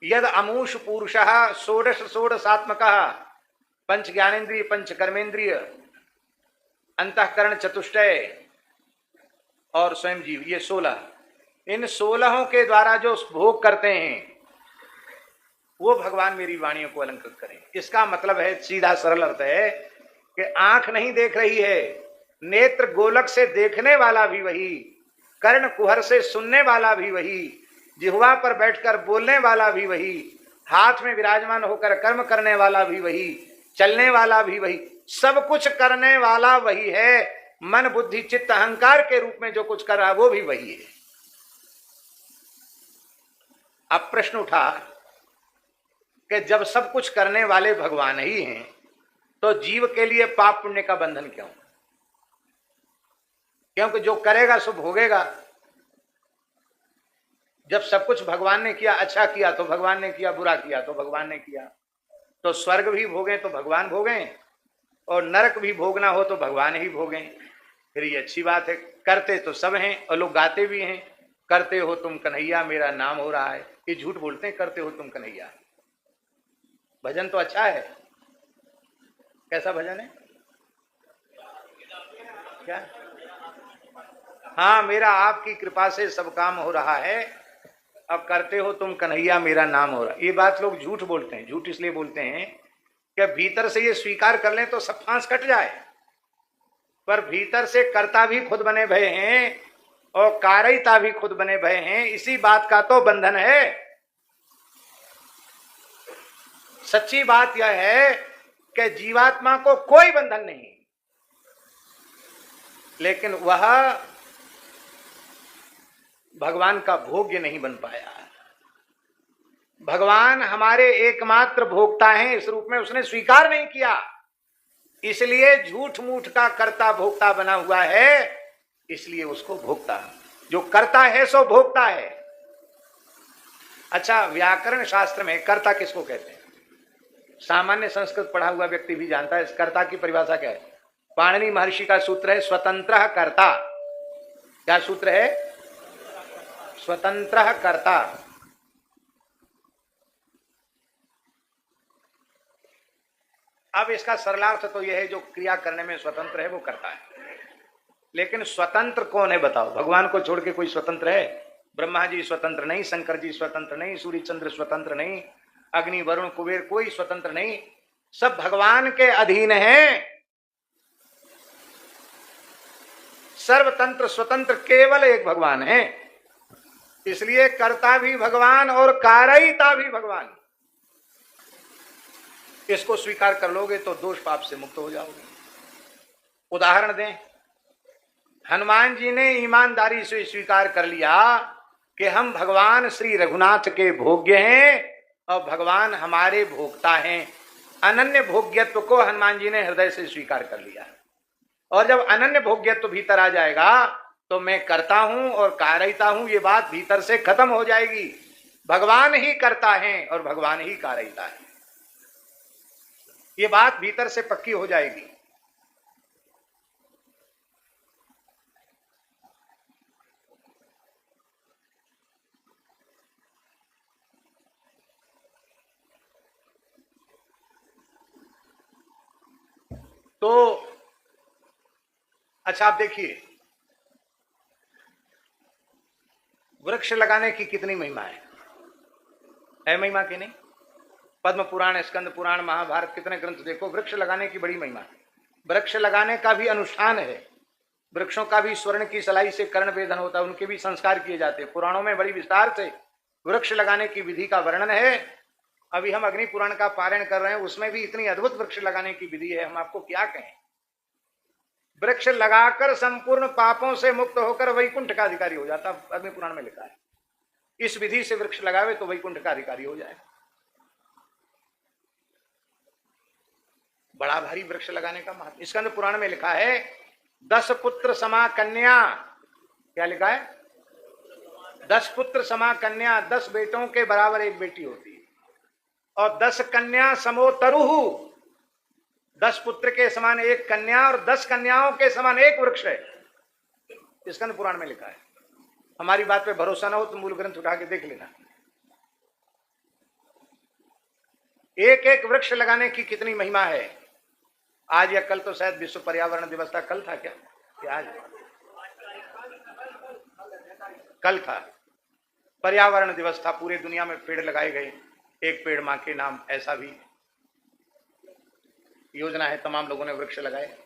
यद अमूष पुरुषः षोडश षोडशात्मकः पंच ज्ञानेन्द्रिय पंच कर्मेंद्रिय अंतःकरण चतुष्टय और स्वयं जीव, ये 16, इन 16 के द्वारा जो भोग करते हैं वो भगवान मेरी वाणियों को अलंकृत करें। इसका मतलब है, सीधा सरल अर्थ है कि आंख नहीं देख रही है, नेत्र गोलक से देखने वाला भी वही, कर्ण कुहर से सुनने वाला भी वही, जिह्वा पर बैठकर बोलने वाला भी वही, हाथ में विराजमान होकर कर्म करने वाला भी वही, चलने वाला भी वही, सब कुछ करने वाला वही है। मन बुद्धि चित्त अहंकार के रूप में जो कुछ कर रहा है वो भी वही है। अब प्रश्न उठा कि जब सब कुछ करने वाले भगवान ही हैं तो जीव के लिए पाप पुण्य का बंधन क्यों? क्योंकि जो करेगा सो भोगेगा। जब सब कुछ भगवान ने किया, अच्छा किया तो भगवान ने किया, बुरा किया तो भगवान ने किया, तो स्वर्ग भी भोगे तो भगवान भोगें और नरक भी भोगना हो तो भगवान ही भोगें। फिर ये अच्छी बात है, करते तो सब हैं और लोग गाते भी हैं, करते हो तुम कन्हैया मेरा नाम हो रहा है। ये झूठ बोलते हैं, करते हो तुम कन्हैया। भजन तो अच्छा है। कैसा भजन है? क्या? हाँ, मेरा आपकी कृपा से सब काम हो रहा है, अब करते हो तुम कन्हैया मेरा नाम हो रहा है। ये बात लोग झूठ बोलते हैं। झूठ इसलिए बोलते हैं कि भीतर से ये स्वीकार कर लें तो सब फांस कट जाए, पर भीतर से कर्ता भी खुद बने भय हैं और कारयिता भी खुद बने भय हैं। इसी बात का तो बंधन है। सच्ची बात यह है कि जीवात्मा को कोई बंधन नहीं, लेकिन वह भगवान का भोग्य नहीं बन पाया। भगवान हमारे एकमात्र भोक्ता हैं, इस रूप में उसने स्वीकार नहीं किया, इसलिए झूठ मूठ का कर्ता भोक्ता बना हुआ है, इसलिए उसको भोक्ता। जो करता है सो भोक्ता है। अच्छा, व्याकरण शास्त्र में कर्ता किसको कहते हैं? सामान्य संस्कृत पढ़ा हुआ व्यक्ति भी जानता है। इस कर्ता की परिभाषा क्या है? पाणिनि महर्षि का सूत्र है स्वतंत्र कर्ता। क्या सूत्र है? स्वतंत्र कर्ता। अब इसका सरलार्थ तो यह है, जो क्रिया करने में स्वतंत्र है वो करता है। लेकिन स्वतंत्र कौन है बताओ? भगवान को छोड़ के कोई स्वतंत्र है? ब्रह्मा जी स्वतंत्र नहीं, शंकर जी स्वतंत्र नहीं, सूर्य चंद्र स्वतंत्र नहीं, अग्नि वरुण कुबेर कोई स्वतंत्र नहीं, सब भगवान के अधीन हैं। सर्वतंत्र स्वतंत्र केवल एक भगवान है। इसलिए कर्ता भी भगवान और कारयिता भी भगवान। इसको स्वीकार कर लोगे तो दोष पाप से मुक्त हो जाओगे। उदाहरण दें, हनुमान जी ने ईमानदारी से स्वीकार कर लिया कि हम भगवान श्री रघुनाथ के भोग्य हैं और भगवान हमारे भोक्ता हैं। अनन्य भोग्यत्व को हनुमान जी ने हृदय से स्वीकार कर लिया। और जब अनन्य भोग्यत्व भीतर आ जाएगा तो मैं करता हूं और कारयिता हूं, ये बात भीतर से खत्म हो जाएगी। भगवान ही करता है और भगवान ही कारयिता है, ये बात भीतर से पक्की हो जाएगी। तो अच्छा, आप देखिए, वृक्ष लगाने की कितनी महिमा है महिमा की नहीं? पद्म पुराण, स्कंद पुराण, महाभारत, कितने ग्रंथ देखो, वृक्ष लगाने की बड़ी महिमा है। वृक्ष लगाने का भी अनुष्ठान है। वृक्षों का भी स्वर्ण की सलाई से कर्ण वेधन होता है, उनके भी संस्कार किए जाते हैं। पुराणों में बड़ी विस्तार से वृक्ष लगाने की विधि का वर्णन है। अभी हम अग्नि पुराण का पारायण कर रहे हैं, उसमें भी इतनी अद्भुत वृक्ष लगाने की विधि है, हम आपको क्या कहें। वृक्ष लगाकर संपूर्ण पापों से मुक्त होकर वैकुंठ का अधिकारी हो जाता, अग्नि पुराण में लिखा है। इस विधि से वृक्ष लगावे तो वैकुंठ का अधिकारी हो जाए। बड़ा भारी वृक्ष लगाने का महत्व स्कंद पुराण में लिखा है। 10 पुत्र समा कन्या, क्या लिखा है? 10 पुत्र समा कन्या, 10 बेटों के बराबर एक बेटी होती है। और 10 कन्या समो तरुहु, 10 पुत्र के समान एक कन्या और 10 कन्याओं के समान एक वृक्ष है, स्कंद पुराण में लिखा है। हमारी बात पे भरोसा ना हो तो मूल ग्रंथ उठा के देख लेना। एक एक वृक्ष लगाने की कितनी महिमा है। आज या कल तो शायद विश्व पर्यावरण दिवस था, कल था क्या आज? कल था पर्यावरण दिवस था। पूरे दुनिया में पेड़ लगाए गए, एक पेड़ मां के नाम, ऐसा भी योजना है। तमाम लोगों ने वृक्ष लगाए।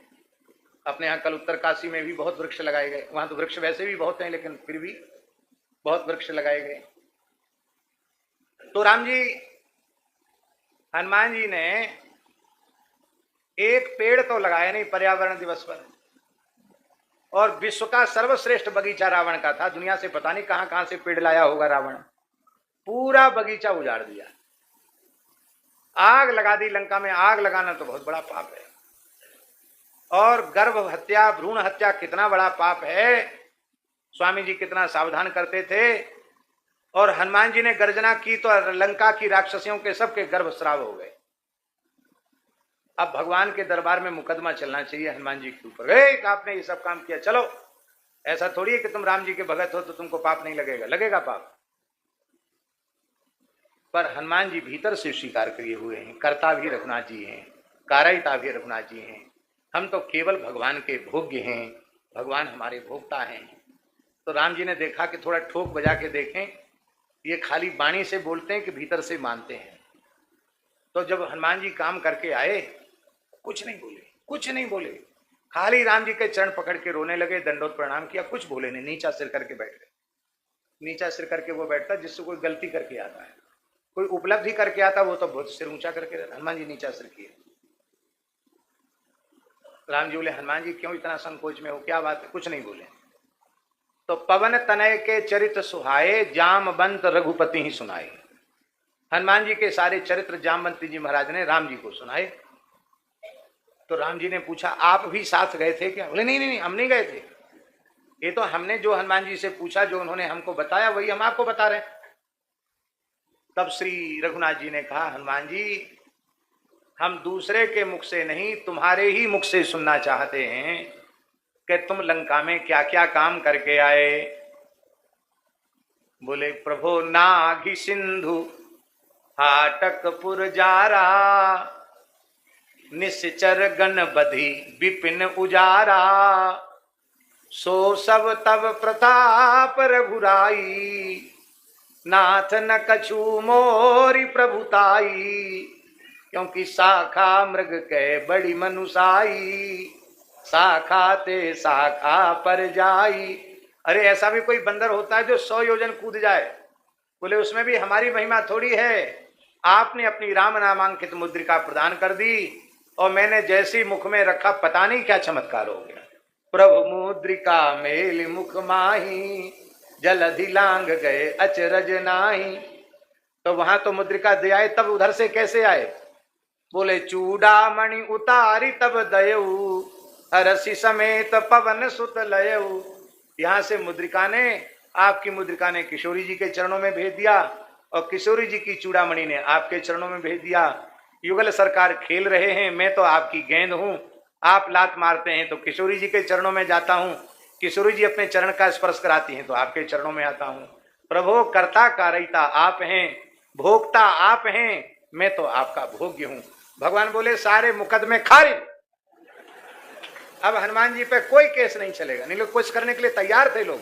अपने यहाँ कल उत्तरकाशी में भी बहुत वृक्ष लगाए गए। वहां तो वृक्ष वैसे भी बहुत हैं, लेकिन फिर भी बहुत वृक्ष लगाए गए। तो राम जी, हनुमान जी ने एक पेड़ तो लगाया नहीं पर्यावरण दिवस पर, और विश्व का सर्वश्रेष्ठ बगीचा रावण का था। दुनिया से पता नहीं कहां कहां से पेड़ लाया होगा रावण, पूरा बगीचा उजाड़ दिया, आग लगा दी। लंका में आग लगाना तो बहुत बड़ा पाप है, और गर्भ हत्या, भ्रूण हत्या कितना बड़ा पाप है। स्वामी जी कितना सावधान करते थे। और हनुमान जी ने गर्जना की तो लंका की राक्षसियों के सबके गर्भ स्राव हो गए। अब भगवान के दरबार में मुकदमा चलना चाहिए हनुमान जी के ऊपर, आपने ये सब काम किया। चलो, ऐसा थोड़ी है कि तुम राम जी के भगत हो तो तुमको पाप नहीं लगेगा, लगेगा पाप। पर हनुमान जी भीतर से स्वीकार किए हुए हैं, कर्ता भी रघुनाथ जी हैं, कारयिता भी रघुनाथ जी हैं। हम तो केवल भगवान के भोग्य हैं, भगवान हमारे भोक्ता हैं। तो राम जी ने देखा कि थोड़ा ठोक बजा के देखें, ये खाली वाणी से बोलते हैं कि भीतर से मानते हैं। तो जब हनुमान जी काम करके आए, कुछ नहीं बोले, कुछ नहीं बोले, खाली राम जी के चरण पकड़ के रोने लगे, दंडोत प्रणाम किया, कुछ बोले नहीं, नीचा सिर करके बैठ गए। नीचा सिर करके वो बैठता जिससे कोई गलती करके आता है, कोई उपलब्धि करके आता, वो तो बहुत सिर ऊंचा करके रहता। हनुमान जी नीचा सिर किए। राम जी बोले, हनुमान जी क्यों इतना संकोच में हो, क्या बात है? कुछ नहीं बोले। तो पवन तनय के चरित्र सुहाए, जामवंत रघुपति ही सुनाए। हनुमान जी के सारे चरित्र जामवंती जी महाराज ने राम जी को सुनाए। तो राम जी ने पूछा, आप भी साथ गए थे क्या? बोले, नहीं नहीं, हम नहीं गए थे। ये तो हमने जो हनुमान जी से पूछा, जो उन्होंने हमको बताया, वही हम आपको बता रहे हैं। तब श्री रघुनाथ जी ने कहा, हनुमान जी, हम दूसरे के मुख से नहीं, तुम्हारे ही मुख से सुनना चाहते हैं कि तुम लंका में क्या क्या काम करके आए। बोले, प्रभो नाघि सिंधु हाटकपुर जारा, निश्चर गण बधि विपिन उजारा, सो सब तब प्रताप रघुराई, नाथ न कछु मोरी प्रभुताई, क्योंकि शाखा मृग के बड़ी मनुसाई, शाखा ते शाखा पर जाई। अरे ऐसा भी कोई बंदर होता है जो 100 योजन कूद जाए? बोले, उसमें भी हमारी महिमा थोड़ी है। आपने अपनी राम नामांकित मुद्रिका प्रदान कर दी, और मैंने जैसी मुख में रखा, पता नहीं क्या चमत्कार हो गया। प्रभु मुद्रिका मेल मुख माही, जलधि लांग गए अचरज नाही। तो वहां तो मुद्रिका दे आए, तब उधर से कैसे आए? बोले, चूड़ामणि उतारी तब दयऊ, हरसी समेत पवन सुत लयऊ। यहां से मुद्रिका ने, आपकी मुद्रिका ने किशोरी जी के चरणों में भेज दिया, और किशोरी जी की चूड़ामणि ने आपके चरणों में भेज दिया। युगल सरकार खेल रहे हैं, मैं तो आपकी गेंद हूं, आप लात मारते हैं तो किशोरी जी के चरणों में जाता हूं, किशोरी जी अपने चरण का स्पर्श कराती हैं तो आपके चरणों में आता हूं। प्रभो, कर्ता कारयिता आप हैं, भोक्ता आप हैं, मैं तो आपका भोग्य हूं। भगवान बोले, सारे मुकदमे खारिज। अब हनुमान जी पे कोई केस नहीं चलेगा। नहीं, लोग कुछ करने के लिए तैयार थे लोग,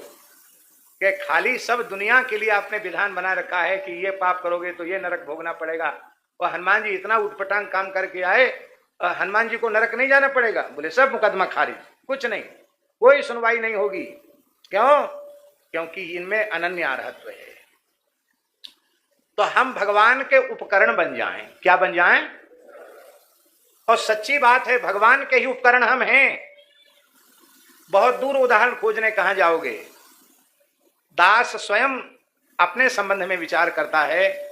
कि खाली सब दुनिया के लिए आपने विधान बना रखा है कि ये पाप करोगे तो ये नरक भोगना पड़ेगा। और हनुमान जी इतना उटपटांग काम करके आए, हनुमान जी को नरक नहीं जाना पड़ेगा। बोले, सब मुकदमा खारिज, कुछ नहीं, कोई सुनवाई नहीं होगी। क्यों? क्योंकि इनमें अनन्य अर्हत्व है। तो हम भगवान के उपकरण बन जाएं। क्या बन जाएं? और सच्ची बात है, भगवान के ही उपकरण हम हैं। बहुत दूर उदाहरण खोजने कहां जाओगे? दास स्वयं अपने संबंध में विचार करता है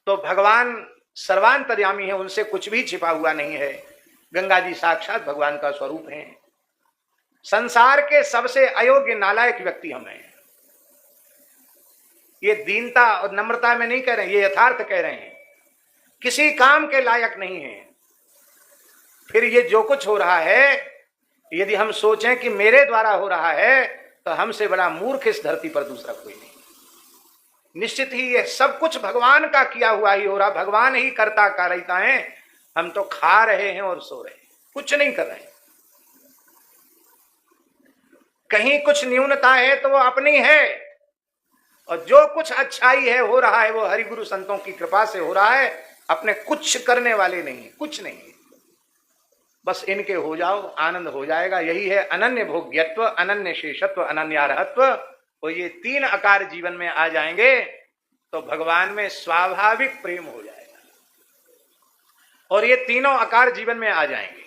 तो भगवान सर्वांतर्यामी है, उनसे कुछ भी छिपा हुआ नहीं है। गंगा जी साक्षात भगवान का स्वरूप है। संसार के सबसे अयोग्य नालायक व्यक्ति हम हैं। ये दीनता और नम्रता में नहीं कह रहे हैं, ये यथार्थ कह रहे हैं। किसी काम के लायक नहीं है। फिर ये जो कुछ हो रहा है, यदि हम सोचें कि मेरे द्वारा हो रहा है, तो हमसे बड़ा मूर्ख इस धरती पर दूसरा कोई नहीं। निश्चित ही ये सब कुछ भगवान का किया हुआ ही हो रहा, भगवान ही करता रहता है। हम तो खा रहे हैं और सो रहे हैं, कुछ नहीं कर रहे हैं। कहीं कुछ न्यूनता है तो वो अपनी है, और जो कुछ अच्छाई है हो रहा है वो हरि गुरु संतों की कृपा से हो रहा है, अपने कुछ करने वाले नहीं, कुछ नहीं। बस इनके हो जाओ, आनंद हो जाएगा। यही है अनन्य भोग्यत्व, अनन्य शेषत्व, अनन्यारहत्व। और ये तीन आकार जीवन में आ जाएंगे तो भगवान में स्वाभाविक प्रेम हो जाएगा, और ये तीनों आकार जीवन में आ जाएंगे